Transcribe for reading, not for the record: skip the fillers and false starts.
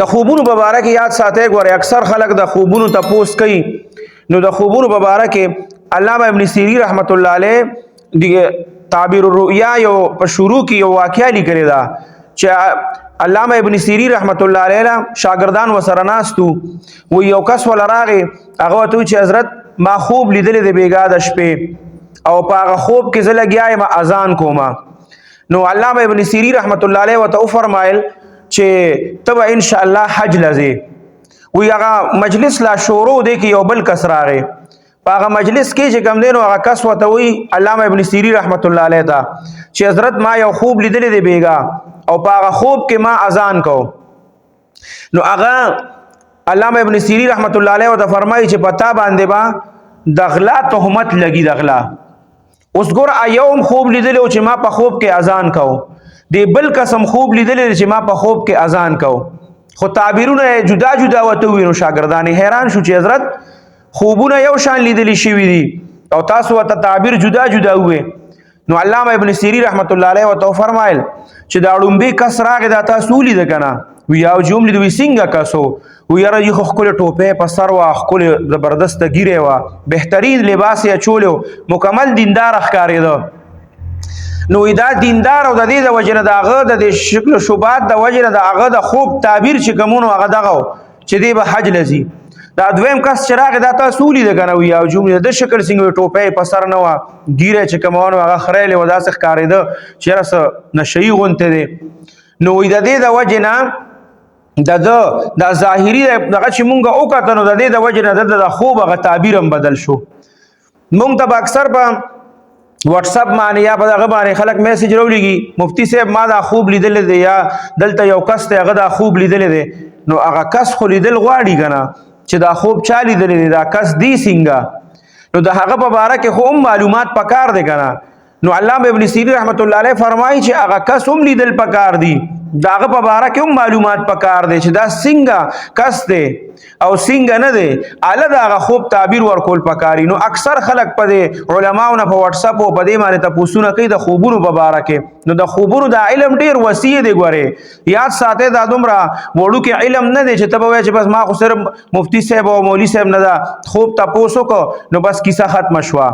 د خوبونو مبارک یاد ساتي ګوره اکثر خلک د خوبونو تپوس کوي نو د خوبونو مبارک علامه ابن سیری رحمت الله علیه د تعبیر الرؤیا یو په شروع کې یو واقعیا لیکلی دا چې علامه ابن سیری رحمت الله علیه شاګردان وسره ناستو و یو کس ول راغی هغه ته چې حضرت ما خوب لیدلې د بیګا د شپې او په هغه خوب کې زه لګیا یم اذان کومه نو علامه ابن سیری رحمت الله علیه وته فرمایل چې تب ان شاء الله حج لزی وی هغه مجلس لا شروع دی کې یو بل کس راغی په هغه مجلس کې چې کوم دینو هغه کس وته وی علامه ابن سیری رحمت الله علیه ته چې حضرت ما یو خوب لیدل دی بیګا او په هغه خوب کې ما اذان کو نو هغه علامه ابن سیری رحمت الله علیه وته فرمایي چې پتا باندې با دغلا تهمت لګي دغلا اوس ګور ایوم خوب لیدل او چې ما په خوب کې اذان کو دی بل قسم خوب لیدل چې ما په خوب کې اذان کو خو تعبیرونه جدا جدا وته وینو شاګردان حیران شو چې حضرت خوبونه یو شان لیدل شوی دي او تاسو ته تعبیر جدا جدا وې نو علامه ابن سیری رحمت الله علیه وته فرمایل چې دا ډومبه کس راغی دا تاسو لید کنه وی او جمله دوی څنګه کاسو و یاره یو خپل ټوپه په سر وا خپل زبردست ګیره وا بهترین لباس یې چولو مکمل دیندار ښکارېده نو دا دیندار او د دې د وجنه داغه د شکل شوبات د وجنه داغه د خوب تعبیر چې کومونو هغه دغه چې دی به حج لذي دا دویم کس چراغ د تاسو لید کنه وی او جمله د شکل څنګه ټوپه په سر نه وا ګیره چې کومونو هغه خړېله ودا څخه ښکارېده چې رس نشي غونته دي نو د دې د وجنه د ظاهري دغه چې مونږه او کتنو د دې د وجنه د خوب هغه تعبیر هم بدل شو مونږ ته اکثر په واتس اپ باندې یا په هغه باندې خلک میسج راولېږي مفتی صاحب ما دا خوب لیدل دی یا دلته یو کس ته هغه دا خوب لیدل دی نو هغه کس خو لیدل غواړي کنه چې دا خوب چا لیدل دی دا کس دی څنګه نو د هغه په اړه کې خو معلومات پکار دی کنه نو علامه ابن سیری رحمت الله علیه فرمایي چې هغه کس هم لیدل پکار دی داغه په اړه کې هم معلومات پکار دی چې دا څنګه کس دی او څنګه نه دی اله داغه خوب تعبیر ورکول پکاري نو اکثر خلک په علماونو په واتس اپ او په دې باندې تاسو کوي د خوبونو په اړه کې نو د خوبونو د علم ډیر وسیع دی ګوره یاد ساته دا دومره وړو کې علم نه دی چې ته وایې چې بس ما خو صرف مفتی صاحب او مولوی صاحب نه دا خوب تاسو کو نو بس کیسه ختم شوه